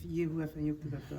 ये हुआ संयुक्त करता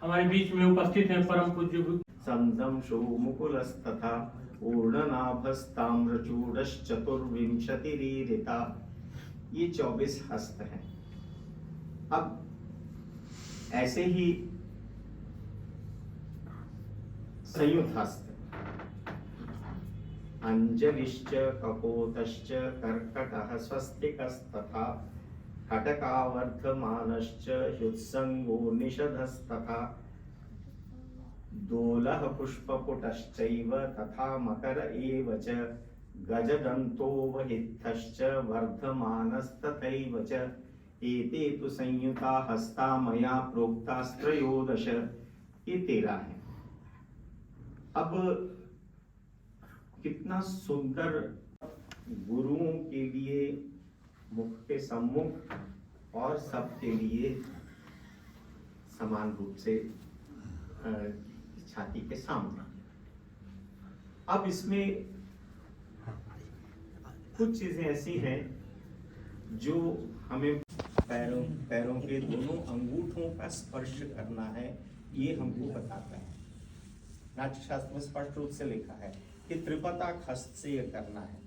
हमारे बीच में उपस्थित हैं परम पूज्य संदम शो मुकुलस्तथा ऊर्णनाभस्ताम्रचूडश्चतुर्विंशतिरीरिता। ये 24 हस्त हैं। अब ऐसे ही संयुक्त हस्त अंजलिश्च कपोतश्च कर्कटः स्वस्तिकस्तथा कटकावर्धमानश्च ह्युत्सङ्गो निषधस्तथा दोलः पुष्पपुटश्चैव तथा मकर एव च गजदन्तोवहितश्च वर्धमानस्तथैव च एते तु संयुता हस्ता मया प्रोक्तास्त्रयोदश। ये 13 है। अब कितना सुंदर गुरुओं के लिए मुख के सम्मुख और सबके लिए समान रूप से छाती के सामने। अब इसमें कुछ चीजें ऐसी हैं जो हमें पैरों के दोनों अंगूठों का स्पर्श करना है, ये हमको बताता है। नाट्य शास्त्र में स्पष्ट रूप से लिखा है कि त्रिपताक हस्त से यह करना है।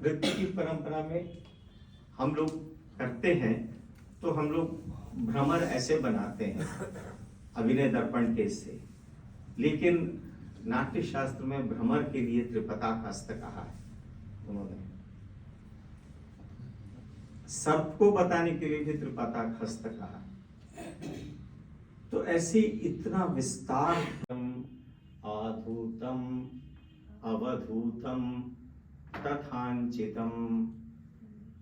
नृत्य की परंपरा में हम लोग करते हैं तो हम लोग भ्रमर ऐसे बनाते हैं अभिनय दर्पण के से, लेकिन नाट्य शास्त्र में भ्रमर के लिए त्रिपताक हस्त कहा है उन्होंने। सर्प को बताने के लिए भी त्रिपताक हस्त कहा। तो ऐसे इतना विस्तार आधूतम अवधूतम तथांचितम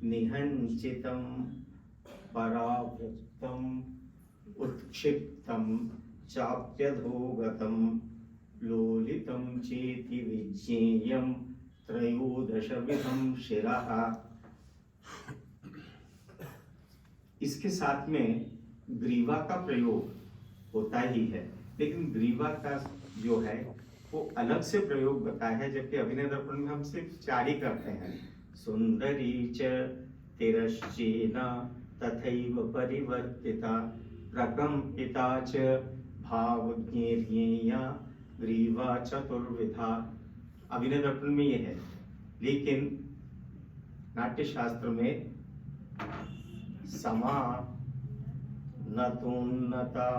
निहंचितम परावृत्तम उत्क्षिप्तम चाप्यधोगतम लोलितम चेति विज्ञेयम त्रयोदशविधम शिरः। इसके साथ में ग्रीवा का प्रयोग होता ही है, लेकिन ग्रीवा का जो है वो अलग से प्रयोग बताया है, जबकि अभिनय दर्पण में हम सिर्फ 4 ही करते हैं। सुंदरी च तिरश्चेना तथैव परिवर्तिता प्रकम्पिता च भावज्ञेया ग्रीवा चतुर्विधा। अभिनय दर्पण में ये है, लेकिन नाट्य शास्त्र में समा नतोन्नता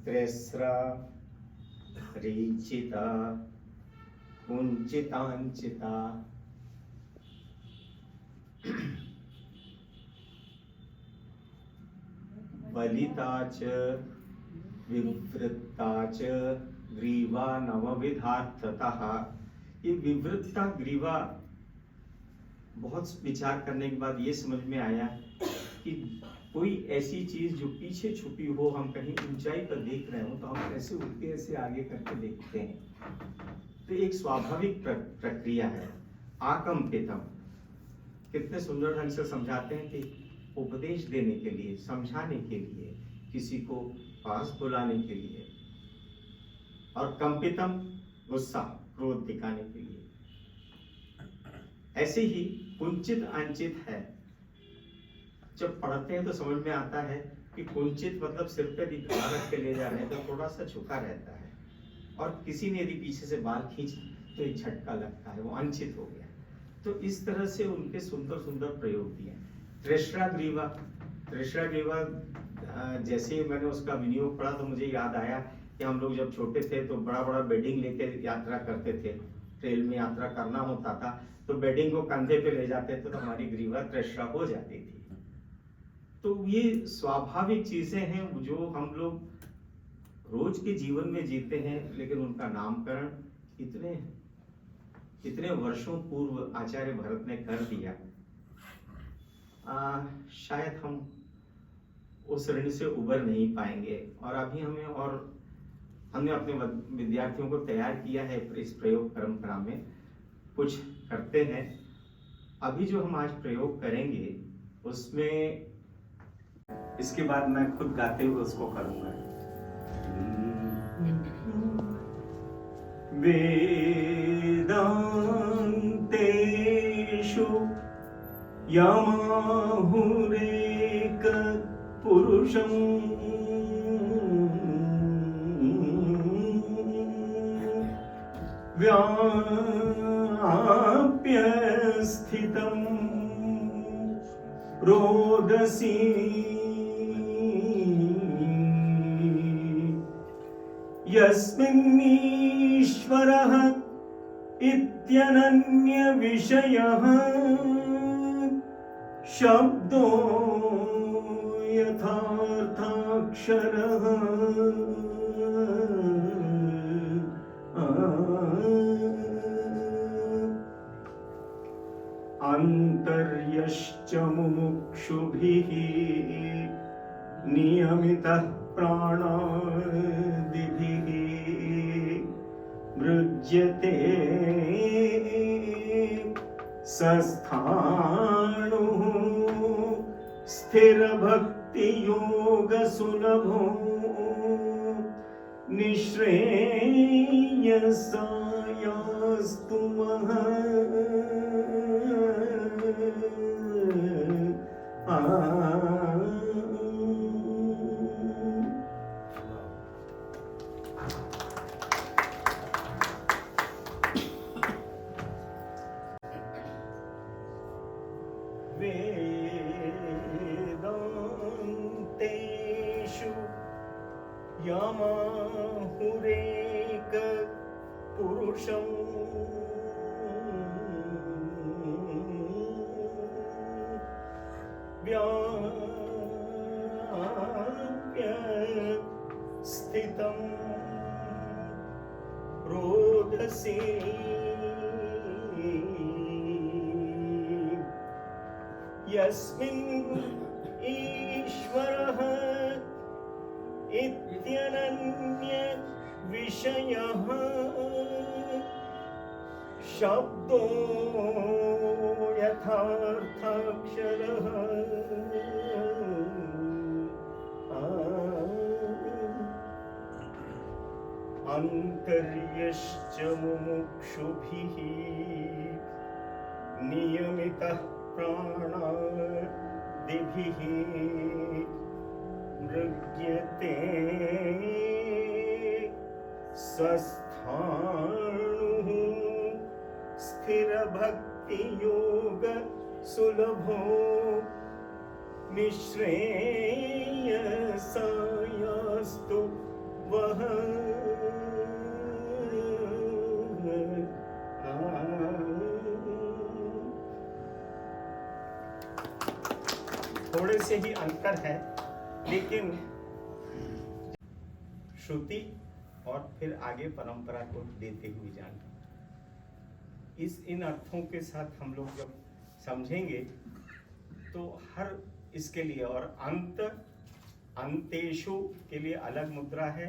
त्रिस्रा रीचिता कुंचितांचिता बलिता च विवृत्ता च ग्रीवा नवविधार्थतः। ये विवृत्ता ग्रीवा बहुत विचार करने के बाद ये समझ में आया कि कोई ऐसी चीज जो पीछे छुपी हो, हम कहीं ऊंचाई पर देख रहे हो तो हम ऐसे उठ के ऐसे आगे करके देखते हैं। तो एक स्वाभाविक प्रक्रिया है। आकंपितम कितने सुंदर ढंग से समझाते हैं कि उपदेश देने के लिए, समझाने के लिए, किसी को पास बुलाने के लिए। और कंपितम गुस्सा क्रोध दिखाने के लिए। ऐसे ही कुंचित अंचित है। जब पढ़ते हैं तो समझ में आता है कि कुंचित मतलब सिर पे दिखा रख के ले जा रहे हैं तो थोड़ा सा झुका रहता है, और किसी ने यदि पीछे से बाल खींच तो एक झटका लगता है, वो अंचित हो गया। तो इस तरह से उनके सुंदर सुंदर प्रयोग दिए। त्रिश्रा ग्रीवा जैसे मैंने उसका विनियोग पढ़ा तो मुझे याद आया कि हम लोग जब छोटे थे तो बड़ा बड़ा बेडिंग लेके यात्रा करते थे। ट्रेन में यात्रा करना होता था तो बेडिंग को कंधे पे ले जाते थे तो हमारी ग्रीवा त्रिश्रा हो जाती थी। तो ये स्वाभाविक चीजें हैं जो हम लोग रोज के जीवन में जीते हैं, लेकिन उनका नामकरण इतने इतने वर्षों पूर्व आचार्य भरत ने कर दिया, शायद हम उस ऋण से उबर नहीं पाएंगे। और अभी हमने अपने विद्यार्थियों को तैयार किया है इस प्रयोग परंपरा में, कुछ करते हैं। अभी जो हम आज प्रयोग करेंगे उसमें इसके बाद मैं खुद गाते हुए उसको करूंगा। वेदांतेषु यमाहुरेक पुरुषं व्याप्य स्थितं रोदसी यस्मिन्नीश्वरः इत्यनन्य विषयः शब्दो यथार्थाक्षरः अंतर्यश्च मुमुक्षुभिः नियमितः प्राणादिभिः मृज्यते सस्थाणुः स्थिरभक्तियोगसुलभो निःश्रेयसायास्तु वेदांतेषु यमाहुरेक पुरुषं व्याप्य स्थितं रोदसी यस्मिन् ईश्वरः इत्यनन्य विषयः शब्दो यथार्थाक्षरः अंतर्यश्च मुमुक्षुभिः नियमितः प्राणादिभिः मृज्यते सस्थाणुः स्थिरभक्तियोग सुलभो निःश्रेयसायास्तु वः थोड़े से ही अंतर है, लेकिन श्रुति और फिर आगे परंपरा को देते हुए जाना, इन अर्थों के साथ हम लोग जब समझेंगे तो हर इसके लिए, और अंतेषु के लिए अलग मुद्रा है,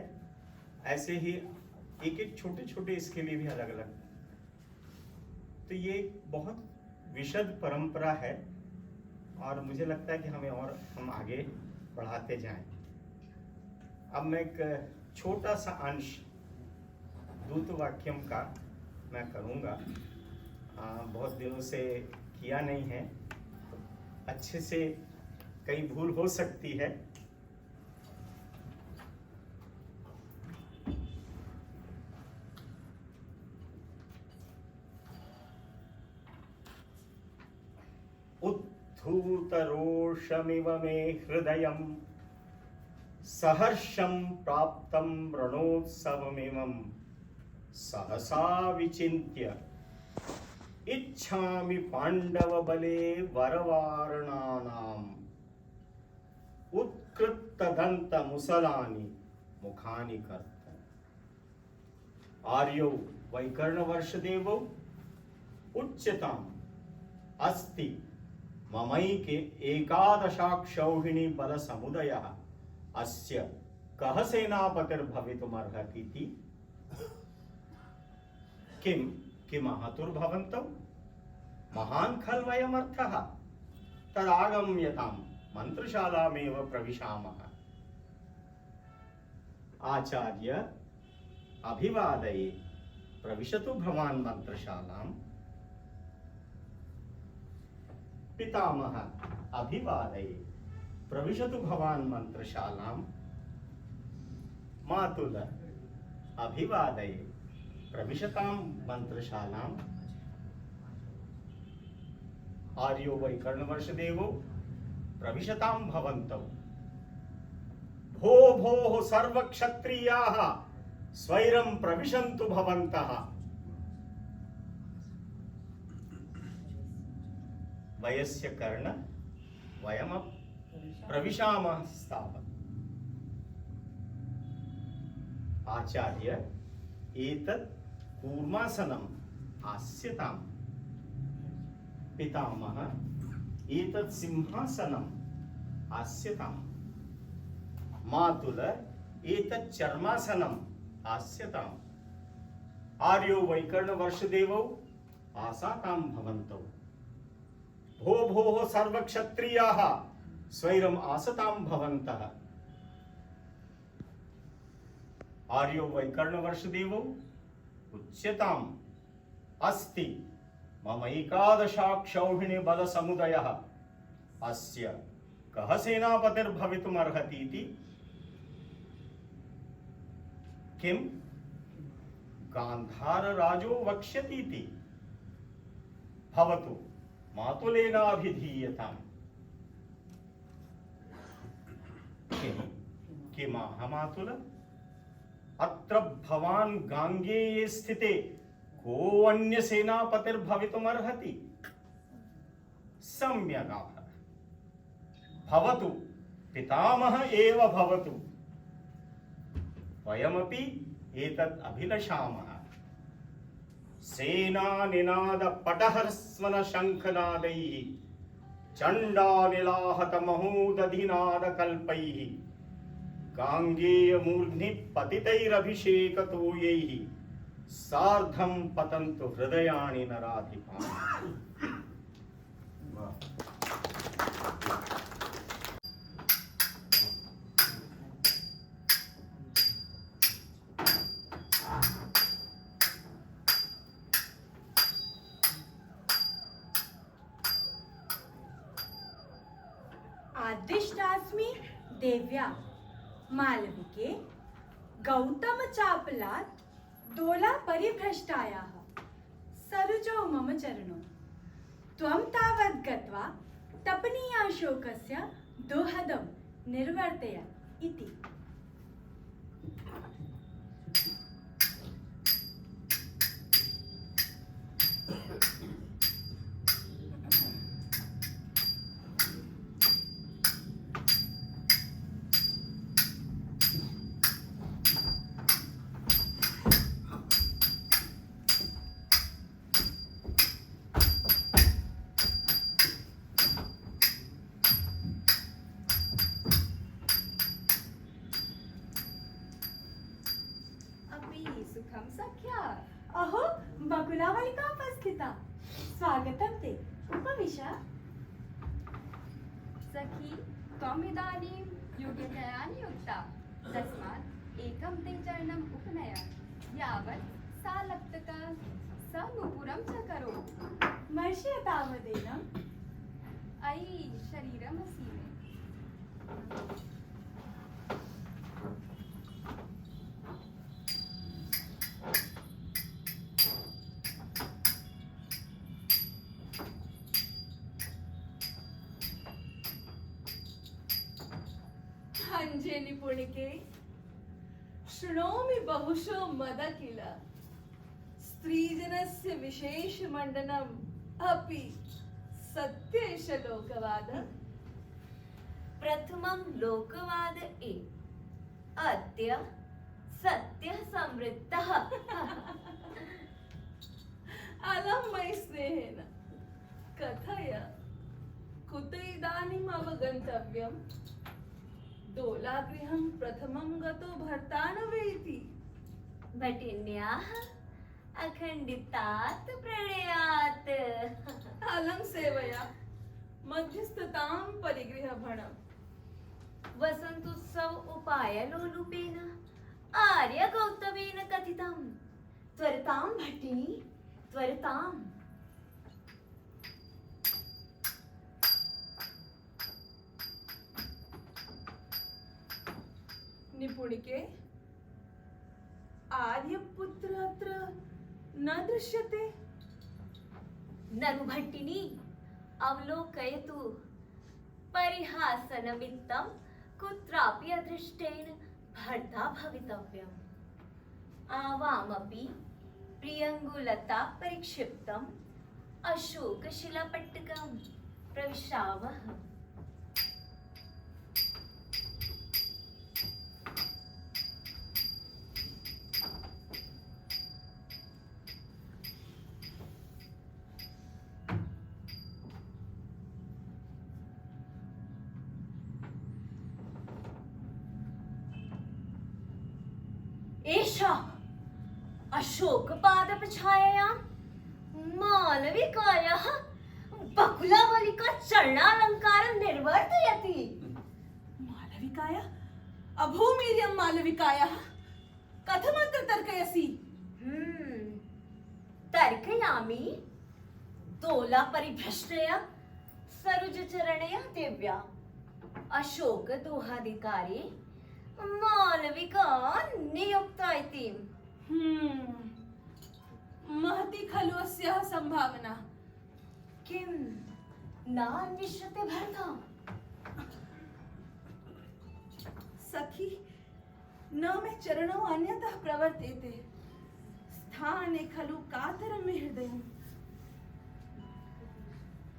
ऐसे ही एक एक छोटे छोटे इसके लिए भी अलग अलग। तो ये एक बहुत विशद परंपरा है और मुझे लगता है कि हम आगे बढ़ाते जाएं। अब मैं एक छोटा सा अंश दूत वाक्यम का मैं करूँगा, बहुत दिनों से किया नहीं है, अच्छे से कई भूल हो सकती है। उत्थूतरोषमिव मे हृदयं सहर्षं प्राप्तं रणोत्सवमिमं सहसा विचिन्त्य इच्छामि पाण्डवबले वरवारणानाम् उत्कृत्तदन्तमुसलानि मुखानि कर्तुम्। आर्यो वैकर्णवर्षदेवौ उच्यताम् अस्ति ममैके एकादशाक्षौहिणी बलसमुदयः अस्य कः सेनापतिर्भवितुमर्हतीति किमाहतुर्भवन्तौ महान् खल्वयमर्थः तदागम्यतां मन्त्रशालामेव प्रविशामः। आचार्य अभिवादये प्रविशतु भवान् मन्त्रशालाम्। पितामह अभिवादये प्रविशतु भवान् मन्त्रशालाम्। मातुल अभिवादये प्रविशतां मन्त्रशालाम्। आर्यो वैकर्णवर्षदेवो प्रविशतां भवन्तौ। भो भोः सर्वक्षत्रियाः स्वैरं प्रविशन्तु भवन्तः। वयस्य कर्ण वयम प्रविशामः स्तावत्। आचार्य एतत् कूर्मासनम् आस्यताम्। पितामह एतत् सिंहासनम् आस्यताम्। मातुल एतत् चर्मासनम् आस्यताम्। आर्यो वैकर्णवर्षदेवौ आसातां भवन्तौ। भो भोः सर्वक्षत्रियाः स्वैरम् आसतां भवन्तः। आर्यो वैकर्णवर्षदेवौ उच्यताम् अस्ति मम एकादशाक्षौहिणी बलसमुदयः अस्य कः सेनापतिर्भवितुमर्हतीति किं गान्धारराजो वक्ष्यतीति भवतु मातुलेनाभिधीयताम्। किमाह मातुल अत्र भवान् गाङ्गेये स्थिते को अन्य सेनापतिर्भवितुमर्हति? सम्यगाह भवतु पितामह एव भवतु। वयमपि एतत् अभिलषामः। सेनानिनाद पटहर्स्वन शङ्खनादैः चण्डानिलाहत महोदधिनाद कल्पैः गाङ्गेयमूर्ध्नि पतितैरभिषेकतोयैः सार्धं पतन्तु हृदयानि नराधिपाः। आदिष्टास्मि देव्या मालविके गौतम चापलात् दोला परिभ्रष्टायाः सरुजो मम चरणो त्वं तावत् गत्वा तपनीयाशोकस्य दोहदं निर्वर्तय इति। सुखम सख्या। अहो बकुलावलिका उपस्थिता। स्वागतं ते उपविश। सखी त्वम् इदानीं योग्यतया नियुक्ता तस्मात् एकं ते चरणम् उपनय यावत् सा लप्तका स नूपुरं च करोतु। मर्ष्य तावदेनम्। अयि शरीरमसि मे। अंजे निपुणिके शृणोमि बहुशो मद किल स्त्रीजनस्य विशेषमण्डनम् अपि सत्येष लोकवाद। प्रथमं लोकवाद ए अद्य सत्यः समृद्धः। अलं मयि स्नेहेन कथय कुत इदानीम् अवगन्तव्यम् दोलागृहं प्रथमं गतो भर्ता न वेति भटिन्याः अखण्डितात् प्रणयात् अलं सेवया मध्यस्थतां परिगृहभणम् वसन्तोत्सव उपायलोलुपेन आर्य गौतमेन कथितं त्वरतां भट्टिनी त्वरताम्। निपुणिके आर्यपुत्र अत्र न दृश्यते। ननु भट्टिनी अवलोकयतु परिहासनमित्तं कुत्रापि अदृष्टेन भर्ता भवितव्यम्। आवामपि प्रियङ्गुलता परिक्षिप्तम् अशोकशिलापट्टिकां प्रविशावः। एषा अशोकपादपछायायां मालविकायाः बकुलावलिका चरणालङ्कारं निर्वर्तयति। मालविकाया अभूमीर्यं मालविकायाः कथमत्र तर्कयसि? तर्कयामि। दोला परिभ्रष्टया सरुजचरणया देव्या अशोकदोहाधिकारी मालविका नियुक्ता इति। महती खलु अस्याः संभावना। किं नान्विष्यते भर्ता? सखी न मे चरणौ अन्यतः प्रवर्तेते स्थाने खलु कातरं मे हृदयम्।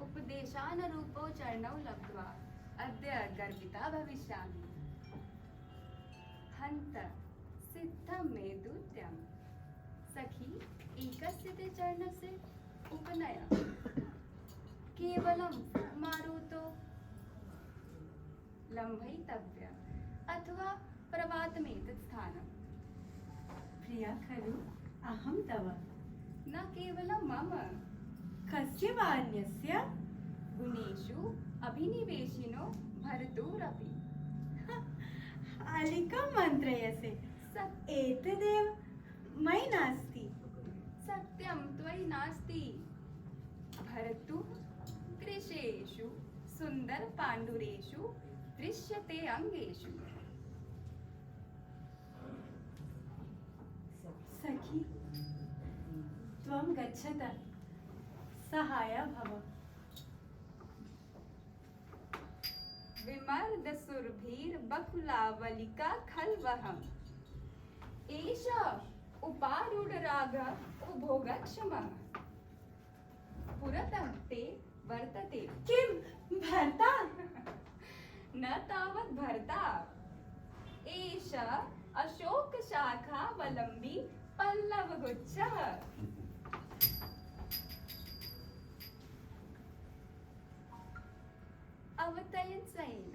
उपदेशानुरूपौ चरणौ लब्ध्वा अद्य गर्विता भविष्यामि। हन्त सिद्धं मे दूत्यं सखी एकस्य ते चरणस्य उपनय केवलं मारुतो लम्भयितव्य अथवा प्रवातमेतत् स्थानम्। प्रिया खलु अहं तव न केवलं मम कस्य वा अन्यस्य गुणेषु अभिनिवेशिनो भर्तुरपि। आलिकां मन्त्रयसे एतदेव मयि नास्ति। सत्यं त्वयि नास्ति। भर्तुः कृशेषु सुन्दरपाण्डुरेषु दृश्यते अङ्गेषु। सखी त्वं गच्छत सहाया भव। विमर्दसुरभिर्बकुलावलिका खल्वहम्। एष उपारूढरागः उभोगक्षमः पुरतः ते वर्तते। किं भर्ता? न तावत् भर्ता। एष अशोकशाखावलम्बी पल्लवगुच्छः। अवतयन् सैन